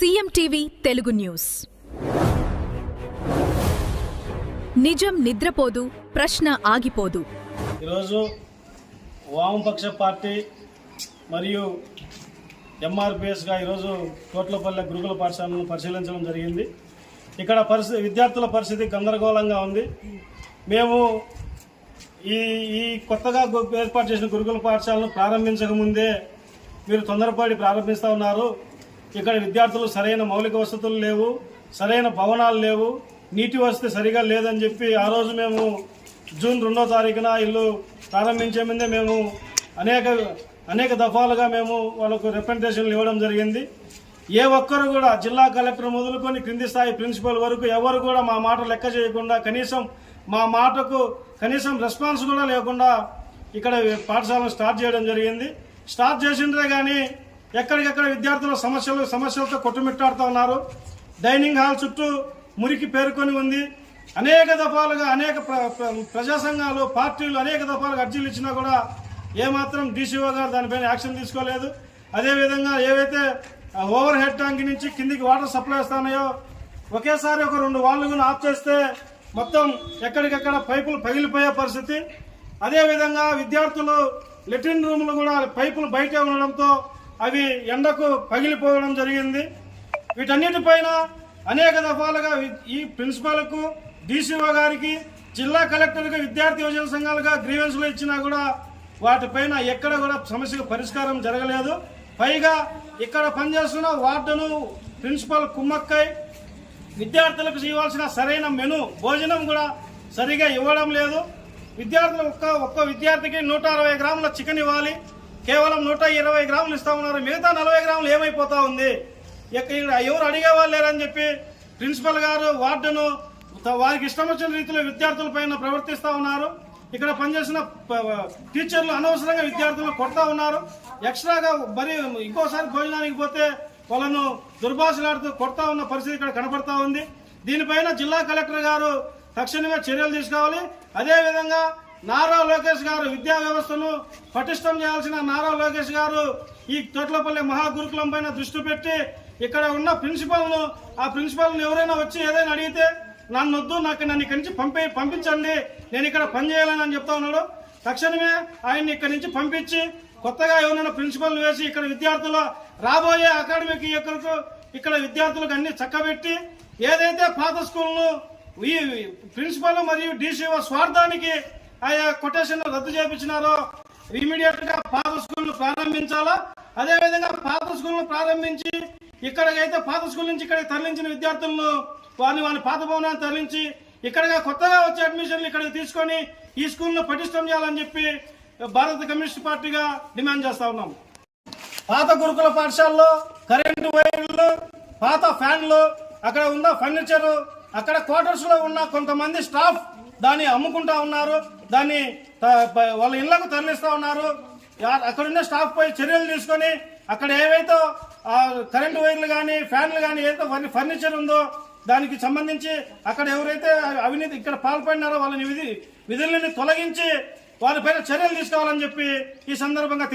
CM TV Telugu news. నిజం నిద్రపోదు, ప్రశ్న ఆగిపోదు. ఈరోజు వామపక్ష పార్టీ మరియు ఎంఆర్పిఎస్గా ఈరోజు కోట్లపల్లె గురుకుల పాఠశాలను పరిశీలించడం జరిగింది. ఇక్కడ విద్యార్థుల పరిస్థితి గందరగోళంగా ఉంది. మేము ఈ కొత్తగా ఏర్పాటు చేసిన గురుకుల పాఠశాలను ప్రారంభించకముందే మీరు తొందరపడి ప్రారంభిస్తూ ఉన్నారు. ఇక్కడ విద్యార్థులు సరైన మౌలిక వసతులు లేవు, సరైన భవనాలు లేవు, నీటి వసతి సరిగా లేదని చెప్పి ఆ రోజు మేము జూన్ 2వ తారీఖున ఇల్లు ప్రారంభించే ముందే మేము అనేక దఫాలుగా మేము వాళ్ళకు రిప్రజెంటేషన్లు ఇవ్వడం జరిగింది. ఏ ఒక్కరు కూడా జిల్లా కలెక్టర్ మొదలుకొని క్రింది స్థాయి ప్రిన్సిపల్ వరకు ఎవరు కూడా మా మాట లెక్క చేయకుండా మా మాటకు కనీసం రెస్పాన్స్ కూడా లేకుండా ఇక్కడ పాఠశాలను స్టార్ట్ చేయడం జరిగింది. స్టార్ట్ చేసిండ్రే కానీ ఎక్కడికెక్కడ విద్యార్థుల సమస్యలతో కొట్టుమిట్టాడుతూ ఉన్నారు. డైనింగ్ హాల్ చుట్టూ మురికి పేరుకొని ఉంది. అనేక దఫాలుగా అనేక ప్రజా సంఘాలు పార్టీలు అనేక దఫాలుగా అర్జీలు ఇచ్చినా కూడా ఏమాత్రం డీసీఓ గారు దానిపైన యాక్షన్ తీసుకోలేదు. అదేవిధంగా ఏవైతే ఓవర్ హెడ్ ట్యాంక్ నుంచి కిందికి వాటర్ సప్లై వస్తున్నాయో ఒకేసారి ఒక 2 వాల్వులను ఆఫ్ చేస్తే మొత్తం ఎక్కడికెక్కడ పైపులు పగిలిపోయే పరిస్థితి. అదేవిధంగా విద్యార్థులు లెట్రిన్ రూములు కూడా పైపులు బయటే ఉండడంతో అవి ఎండకు పగిలిపోవడం జరిగింది. వీటన్నిటిపైన అనేక దఫాలుగా ఈ ప్రిన్సిపాల్కు, డీసీఓ గారికి, జిల్లా కలెక్టర్కి, విద్యార్థి యువజన సంఘాలుగా గ్రీవెన్స్లు ఇచ్చినా కూడా వాటిపైన ఎక్కడ కూడా సమస్యకు పరిష్కారం జరగలేదు. పైగా ఇక్కడ పనిచేస్తున్న వార్డును ప్రిన్సిపల్ కుమ్మక్కై విద్యార్థులకు ఇవ్వాల్సిన సరైన మెను భోజనం కూడా సరిగా ఇవ్వడం లేదు. విద్యార్థులు ఒక్క విద్యార్థికి 160 గ్రాముల చికెన్ ఇవ్వాలి, కేవలం 120 గ్రాములు ఇస్తా ఉన్నారు. మిగతా 40 గ్రాములు ఏమైపోతా ఉంది? ఇక్కడ ఎవరు అడిగే వాళ్ళు లేరని చెప్పి ప్రిన్సిపల్ గారు వార్డును వారికి ఇష్టం వచ్చిన రీతిలో విద్యార్థుల పైన ప్రవర్తిస్తూ ఉన్నారు. ఇక్కడ పనిచేసిన టీచర్లు అనవసరంగా విద్యార్థులను కొడతా ఉన్నారు. ఎక్స్ట్రాగా మరి ఇంకోసారి భోజనానికి పోతే వాళ్ళను దుర్భాషలాడుతూ కొడతా ఉన్న పరిస్థితి ఇక్కడ కనపడతా ఉంది. దీనిపైన జిల్లా కలెక్టర్ గారు తక్షణమే చర్యలు తీసుకోవాలి. అదేవిధంగా నారా లోకేష్ గారు విద్యా వ్యవస్థను పటిష్టం చేయాల్సిన నారా లోకేష్ గారు ఈ తోట్లపల్లి మహాగురుకులం పైన దృష్టి పెట్టి ఇక్కడ ఉన్న ఆ ప్రిన్సిపల్ని ఎవరైనా వచ్చి ఏదైనా అడిగితే నన్ను ఇక్కడి నుంచి పంపించండి, నేను ఇక్కడ పనిచేయాలని చెప్తా ఉన్నాడు. తక్షణమే ఆయన్ని ఇక్కడి నుంచి పంపించి కొత్తగా ఎవరైనా ప్రిన్సిపల్ వేసి ఇక్కడ విద్యార్థుల రాబోయే అకాడమిక్ ఇయర్కు ఇక్కడ విద్యార్థులకు అన్ని చక్కబెట్టి ఏదైతే పాత స్కూల్ను ఈ ప్రిన్సిపల్ మరియు డీసీఓ స్వార్థానికి ఆయా కొటేషన్ రద్దు చేయించినారో ఇమీడియట్ గా పాత స్కూల్ ప్రారంభించాలా. అదేవిధంగా పాత స్కూల్ ప్రారంభించి ఇక్కడికైతే పాత స్కూల్ నుంచి ఇక్కడికి తరలించిన విద్యార్థులను వారి పాత భవనాన్ని తరలించి ఇక్కడగా కొత్తగా వచ్చే అడ్మిషన్లు ఇక్కడికి తీసుకొని ఈ స్కూల్ను పటిష్టం చేయాలని చెప్పి భారత కమ్యూనిస్ట్ పార్టీగా డిమాండ్ చేస్తా ఉన్నాం. పాత గురుకుల పాఠశాలలో కరెంటు వైర్లు, పాత ఫ్యాన్లు, అక్కడ ఉన్న ఫర్నిచర్, అక్కడ క్వార్టర్స్ లో ఉన్న కొంతమంది స్టాఫ్ దాన్ని అమ్ముకుంటా ఉన్నారు, దాన్ని వాళ్ళ ఇళ్లకు తరలిస్తా ఉన్నారు. అక్కడున్న స్టాఫ్ పై చర్యలు తీసుకొని అక్కడ ఏవైతే కరెంటు వైర్లు కానీ ఫ్యాన్లు కానీ ఏదైతే ఫర్నిచర్ ఉందో దానికి సంబంధించి అక్కడ ఎవరైతే అవినీతి ఇక్కడ పాల్పడినారో వాళ్ళని విధులను తొలగించి వారిపైన చర్యలు తీసుకోవాలని చెప్పి ఈ సందర్భంగా